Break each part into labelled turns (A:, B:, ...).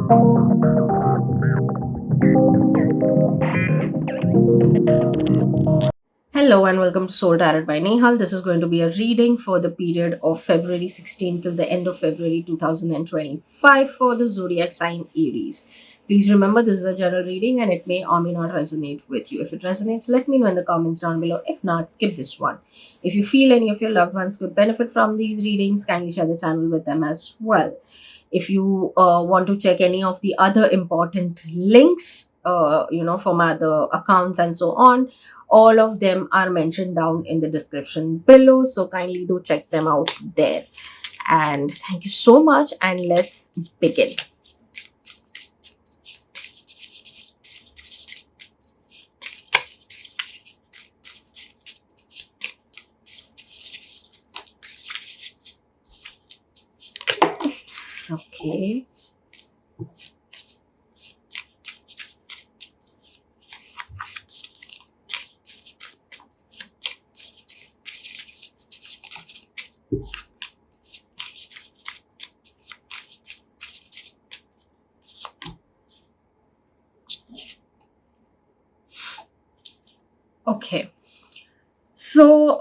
A: Hello and welcome to Soul Tarot by Nehal. This is going to be a reading for the period of February 16th till the end of February 2025 for the zodiac sign Aries. Please remember this is a general reading and it may or may not resonate with you. If it resonates, let me know in the comments down below. If not, skip this one. If you feel any of your loved ones could benefit from these readings, kindly share the channel with them as well. If you want to check any of the other important links, for my other accounts and so on, all of them are mentioned down in the description below. So kindly do check them out there. And thank you so much. And let's begin. Oops, okay. Okay. So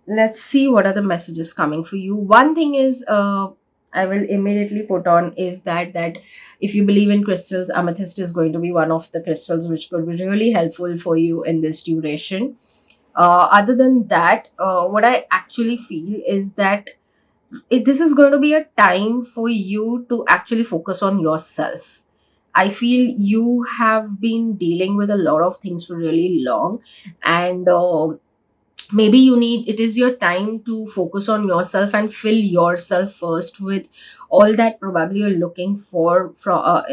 A: let's see what are the messages coming for you. One thing is I will immediately put on is that if you believe in crystals, amethyst is going to be one of the crystals which could be really helpful for you in this duration. Other than that, what I actually feel is that this is going to be a time for you to actually focus on yourself. I feel you have been dealing with a lot of things for really long, and maybe it is your time to focus on yourself and fill yourself first with all that probably you're looking for from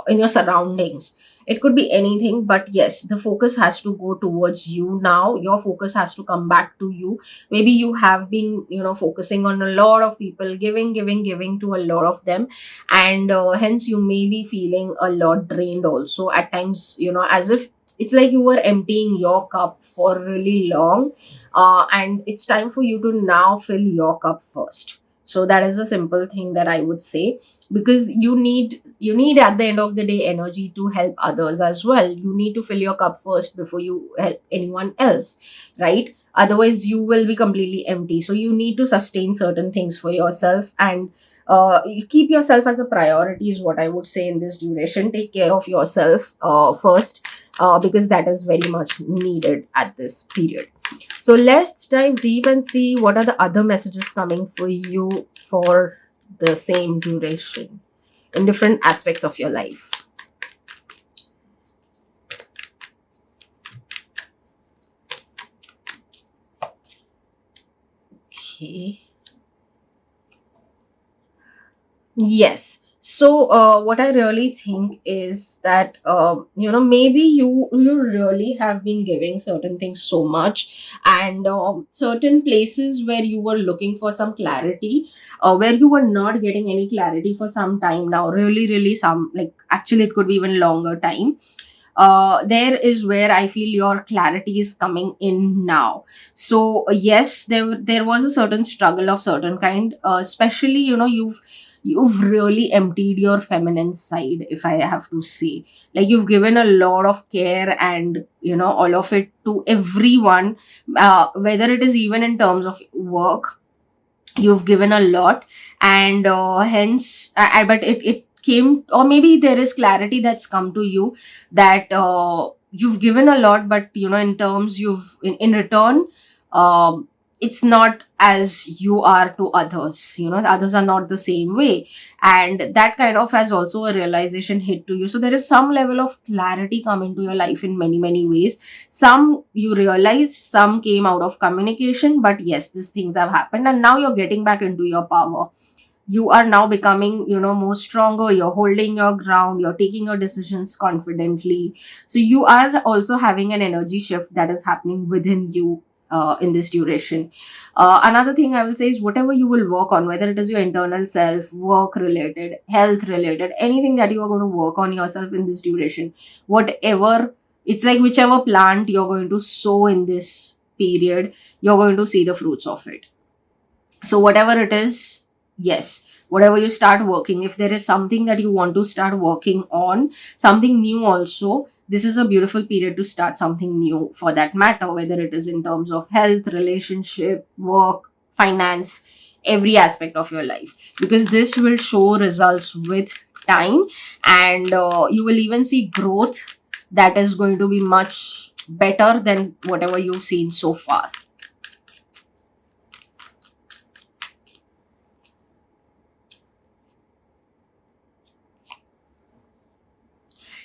A: in your surroundings. It could be anything, but yes, the focus has to go towards you now. Your focus has to come back to you. Maybe you have been focusing on a lot of people, giving to a lot of them, and hence you may be feeling a lot drained also at times, as if it's like you were emptying your cup for really long, and it's time for you to now fill your cup first. So that is the simple thing that I would say, because you need at the end of the day energy to help others as well. You need to fill your cup first before you help anyone else, right? Otherwise you will be completely empty. So you need to sustain certain things for yourself, and you keep yourself as a priority is what I would say in this duration. Take care of yourself first, because that is very much needed at this period. So let's dive deep and see what are the other messages coming for you for the same duration in different aspects of your life. Okay. Yes. So, what I really think is that maybe you really have been giving certain things so much, and certain places where you were looking for some clarity, where you were not getting any clarity for some time now. Really, really, some like actually it could be even longer time. There is where I feel your clarity is coming in now. So yes, there was a certain struggle of certain kind, especially you've really emptied your feminine side, if I have to say. Like you've given a lot of care and all of it to everyone, whether it is even in terms of work. You've given a lot, and hence but it came, or maybe there is clarity that's come to you that you've given a lot, but in terms in return, it's not as you are to others. The others are not the same way, and that kind of has also a realization hit to you. So there is some level of clarity come into your life in many many ways. Some you realized, some came out of communication, but yes, these things have happened, and now you're getting back into your power. You are now becoming more stronger. You're holding your ground, you're taking your decisions confidently. So you are also having an energy shift that is happening within you in this duration. Another thing I will say is whatever you will work on, whether it is your internal self, work related, health related, anything that you are going to work on yourself in this duration, whatever, it's like whichever plant you're going to sow in this period, you're going to see the fruits of it. So whatever it is, Yes, whatever you start working, if there is something that you want to start working on, something new also, this is a beautiful period to start something new for that matter, whether it is in terms of health, relationship, work, finance, every aspect of your life, because this will show results with time. And you will even see growth that is going to be much better than whatever you've seen so far.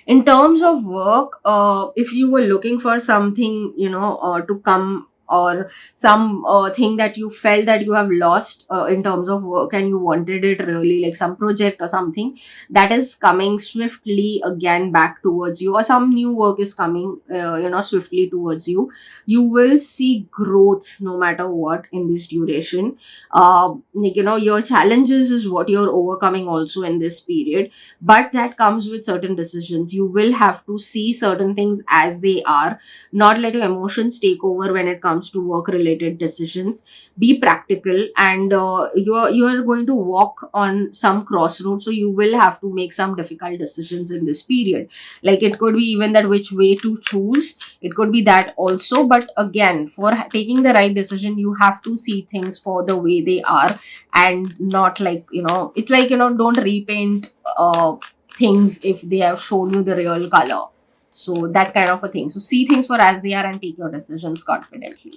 A: In terms of work, if you were looking for something, to come, or some thing that you felt that you have lost in terms of work, and you wanted it really, like some project or something that is coming swiftly again back towards you, or some new work is coming swiftly towards you, you will see growth no matter what in this duration. Your challenges is what you're overcoming also in this period, but that comes with certain decisions. You will have to see certain things as they are, not let your emotions take over when it comes to work related decisions. Be practical, and you are going to walk on some crossroads, so you will have to make some difficult decisions in this period. Like, it could be even that which way to choose, it could be that also, but again, for taking the right decision, you have to see things for the way they are, and not like, it's like, don't repaint things if they have shown you the real color. So that kind of a thing. So see things for as they are and take your decisions confidently.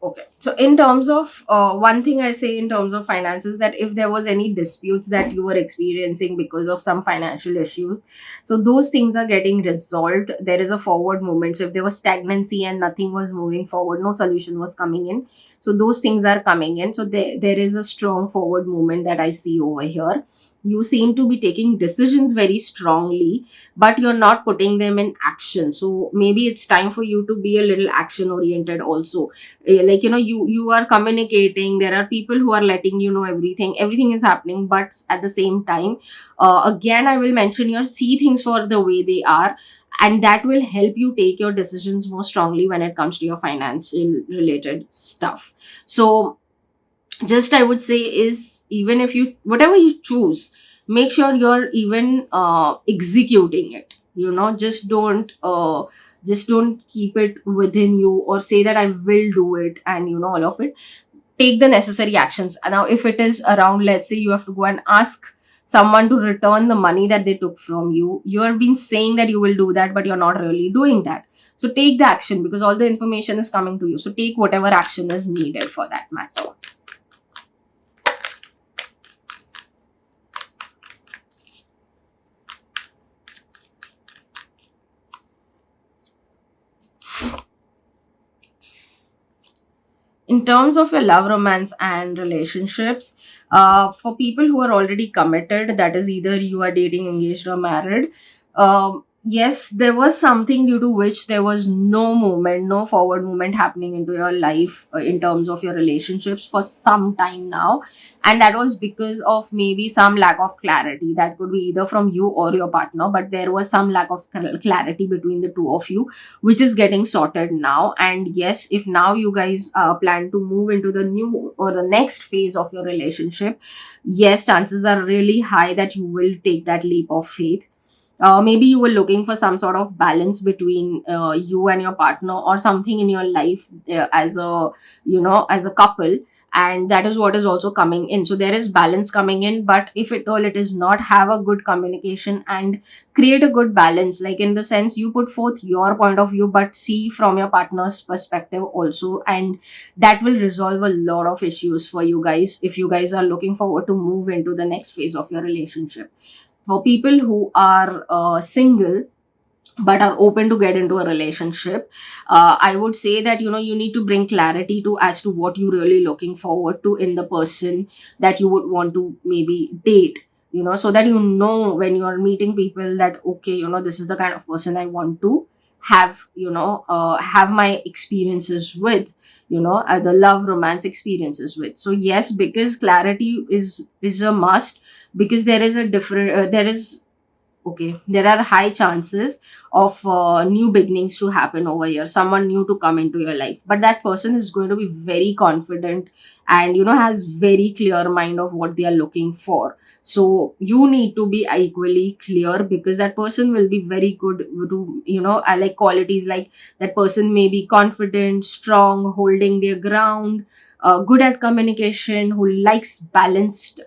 A: Okay. So in terms of one thing I say in terms of finances, that if there was any disputes that you were experiencing because of some financial issues, so those things are getting resolved. There is a forward movement. So if there was stagnancy and nothing was moving forward, no solution was coming in. So those things are coming in. So there is a strong forward movement that I see over here. You seem to be taking decisions very strongly, but you're not putting them in action. So maybe it's time for you to be a little action oriented also. Like, you are communicating, there are people who are letting you know everything is happening, but at the same time, again, I will mention, your see things for the way they are, and that will help you take your decisions more strongly when it comes to your financial related stuff. So just I would say is, even if you whatever you choose, make sure you're even executing it. Just don't keep it within you, or say that I will do it, and all of it. Take the necessary actions. And now, if it is around, let's say you have to go and ask someone to return the money that they took from you, you have been saying that you will do that, but you're not really doing that. So take the action, because all the information is coming to you. So take whatever action is needed for that matter. In terms of your love, romance, and relationships, for people who are already committed, that is either you are dating, engaged, or married, yes, there was something due to which there was no movement, no forward movement happening into your life, in terms of your relationships for some time now. And that was because of maybe some lack of clarity. That could be either from you or your partner, but there was some lack of clarity between the two of you, which is getting sorted now. And yes, if now you guys plan to move into the new or the next phase of your relationship, yes, chances are really high that you will take that leap of faith. Maybe you were looking for some sort of balance between you and your partner, or something in your life, as a couple, and that is what is also coming in. So there is balance coming in, but if at all it is not, have a good communication and create a good balance, like in the sense, you put forth your point of view, but see from your partner's perspective also, and that will resolve a lot of issues for you guys, if you guys are looking forward to move into the next phase of your relationship. For people who are single but are open to get into a relationship, I would say that, you need to bring clarity to as to what you're really looking forward to in the person that you would want to maybe date, so that, when you're meeting people, that okay, this is the kind of person I want to have my experiences with, the love romance experiences with. So yes, because clarity is a must, because there is okay, there are high chances of new beginnings to happen over here, someone new to come into your life, but that person is going to be very confident and has very clear mind of what they are looking for. So you need to be equally clear, because that person will be very good to, I like qualities like that person may be confident, strong, holding their ground, good at communication, who likes balanced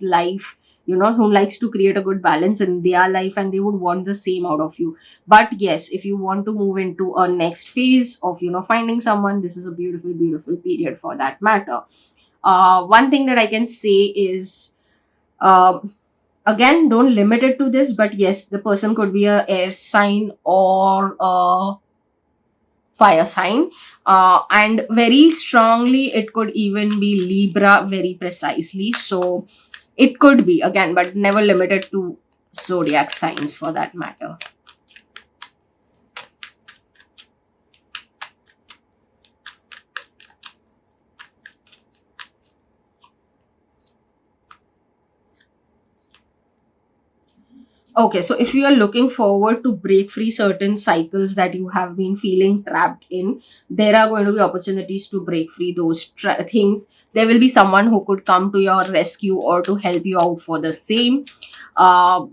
A: life, who likes to create a good balance in their life, and they would want the same out of you. But yes, if you want to move into a next phase of finding someone, this is a beautiful, beautiful period for that matter. One thing that I can say is, uh, again, don't limit it to this, but yes, the person could be a air sign or a fire sign, and very strongly it could even be Libra, very precisely. So it could be, again, but never limited to zodiac signs for that matter. Okay, so if you are looking forward to break free certain cycles that you have been feeling trapped in, there are going to be opportunities to break free those things. There will be someone who could come to your rescue or to help you out for the same.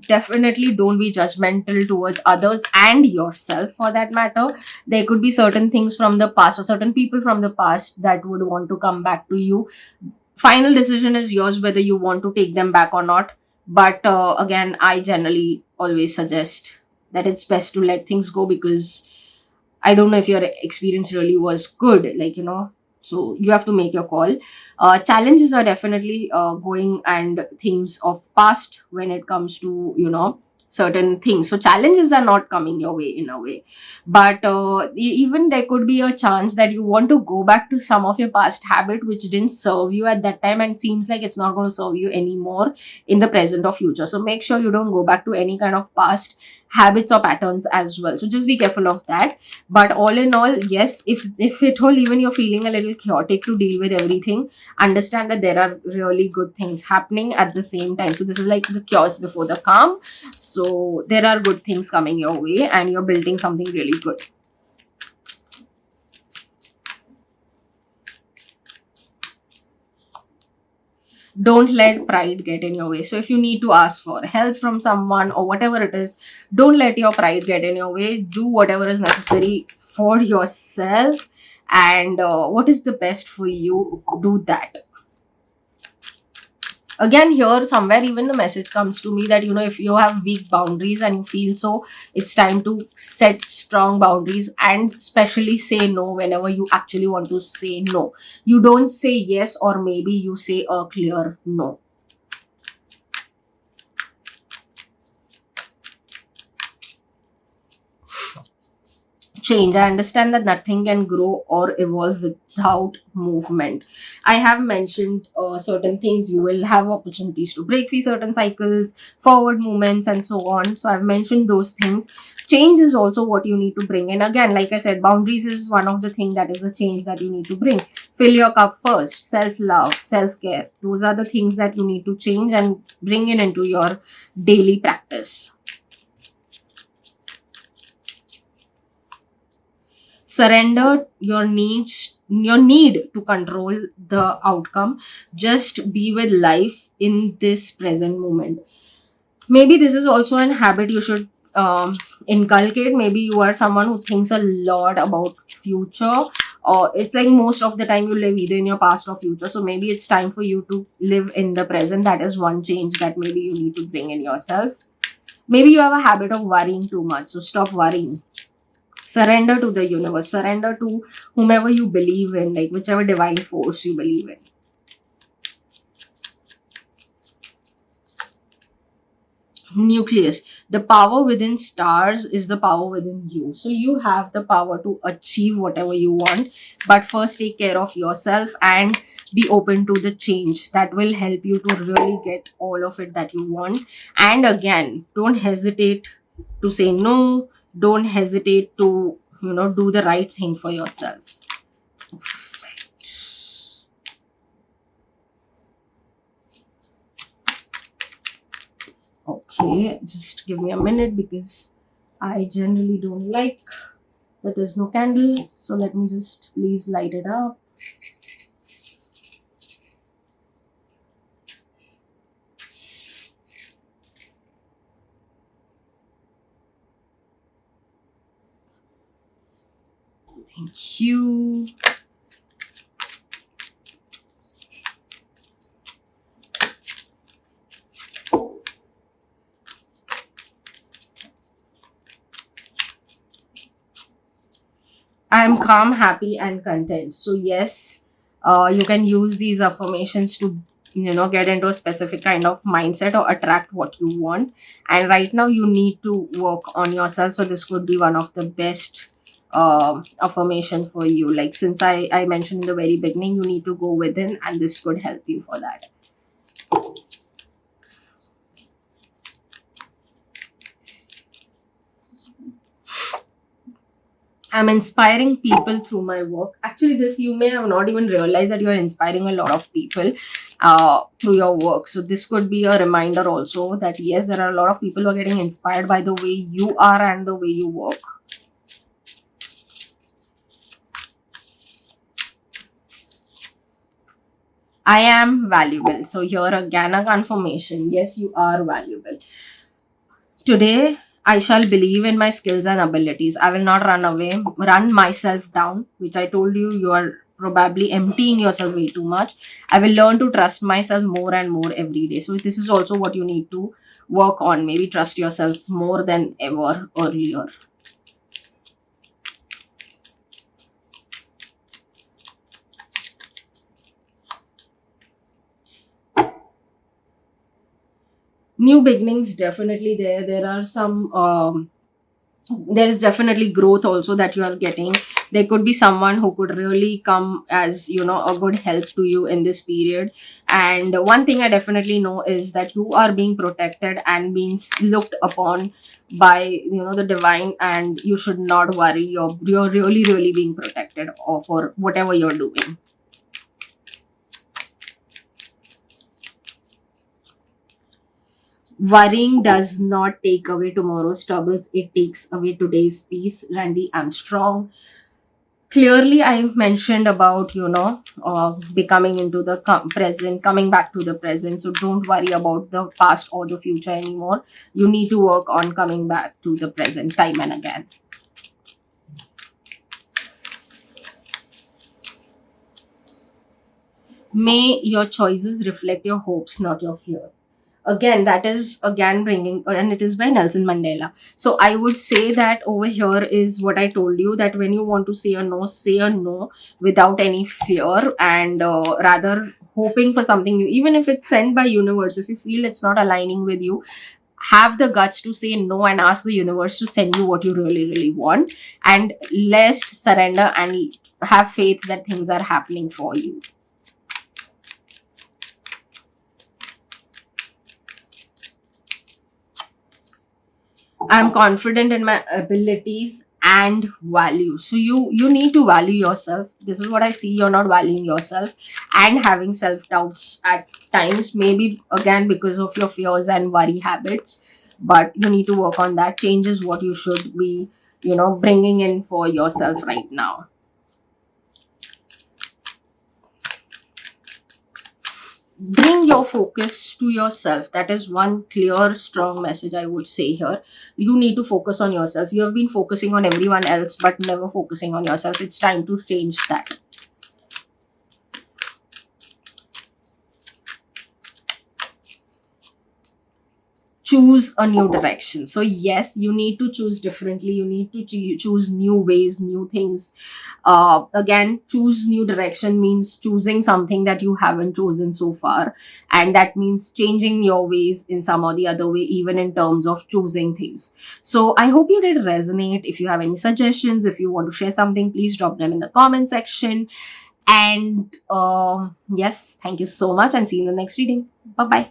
A: Definitely don't be judgmental towards others and yourself for that matter. There could be certain things from the past or certain people from the past that would want to come back to you. Final decision is yours whether you want to take them back or not. But again, I generally always suggest that it's best to let things go, because I don't know if your experience really was good, so you have to make your call. Challenges are definitely going and things of past when it comes to, certain things. So challenges are not coming your way in a way. But even there could be a chance that you want to go back to some of your past habit which didn't serve you at that time and seems like it's not going to serve you anymore in the present or future. So make sure you don't go back to any kind of past habits or patterns as well. So just be careful of that. But all in all, yes, if at all even you're feeling a little chaotic to deal with everything, understand that there are really good things happening at the same time. So this is like the chaos before the calm. So there are good things coming your way and you're building something really good. Don't let pride get in your way. So if you need to ask for help from someone or whatever it is, don't let your pride get in your way. Do whatever is necessary for yourself, and what is the best for you, do that. Again, here somewhere even the message comes to me that if you have weak boundaries and you feel so, it's time to set strong boundaries and especially say no whenever you actually want to say no. You don't say yes or maybe, you say a clear no. Change. I understand that nothing can grow or evolve without movement. I have mentioned certain things. You will have opportunities to break free certain cycles, forward movements, and so on. So I've mentioned those things. Change is also what you need to bring in. Again, like I said, boundaries is one of the things that is a change that you need to bring. Fill your cup first. Self love, self care. Those are the things that you need to change and bring in into your daily practice. Surrender your need to control the outcome. Just be with life in this present moment. Maybe this is also an habit you should inculcate. Maybe you are someone who thinks a lot about future, or it's like most of the time you live either in your past or future. So maybe it's time for you to live in the present. That is one change that maybe you need to bring in yourself. Maybe you have a habit of worrying too much, so stop worrying. Surrender to the universe, surrender to whomever you believe in, like whichever divine force you believe in. Nucleus. The power within stars is the power within you. So you have the power to achieve whatever you want, but first take care of yourself and be open to the change that will help you to really get all of it that you want. And again, don't hesitate to say no. don't hesitate to, do the right thing for yourself. Okay, just give me a minute because I generally don't like that there's no candle. So let me just please light it up. Thank you. I am calm, happy, and content. So yes, you can use these affirmations to, get into a specific kind of mindset or attract what you want. And right now, you need to work on yourself. So this could be one of the best affirmation for you. Like, since I mentioned in the very beginning, you need to go within, and this could help you for that. I'm inspiring people through my work. Actually, this you may have not even realized that you are inspiring a lot of people through your work. So this could be a reminder also that yes, there are a lot of people who are getting inspired by the way you are and the way you work. I am valuable. So here again a confirmation. Yes, you are valuable. Today, I shall believe in my skills and abilities. I will not run myself down, which I told you, you are probably emptying yourself way too much. I will learn to trust myself more and more every day. So, this is also what you need to work on. Maybe trust yourself more than ever earlier. New beginnings, definitely there are some there is definitely growth also that you are getting. There could be someone who could really come as, a good help to you in this period. And one thing I definitely know is that you are being protected and being looked upon by, the divine, and you should not worry. You're really really being protected for whatever you're doing. Worrying does not take away tomorrow's troubles, it takes away today's peace. Randy Armstrong. Clearly I mentioned about, becoming into the present, coming back to the present. So don't worry about the past or the future anymore. You need to work on coming back to the present time and again. May your choices reflect your hopes, not your fears. Again, that is again bringing, and it is by Nelson Mandela. So I would say that over here is what I told you, that when you want to say a no without any fear, and rather hoping for something new, even if it's sent by universe. If you feel it's not aligning with you, have the guts to say no and ask the universe to send you what you really really want, and let's surrender and have faith that things are happening for you. I'm confident in my abilities and value. So you need to value yourself. This is what I see. You're not valuing yourself and having self doubts at times. Maybe again because of your fears and worry habits. But you need to work on that. Change is what you should be, bringing in for yourself right now. Bring your focus to yourself. That is one clear strong message I would say here. You need to focus on yourself. You have been focusing on everyone else but never focusing on yourself. It's time to change that. Choose a new direction. So yes, you need to choose differently. You need to choose new ways, new things. Again, choose new direction means choosing something that you haven't chosen so far, and that means changing your ways in some or the other way, even in terms of choosing things. So I hope you did resonate. If you have any suggestions, if you want to share something, please drop them in the comment section. And yes, thank you so much, and see you in the next reading. Bye bye.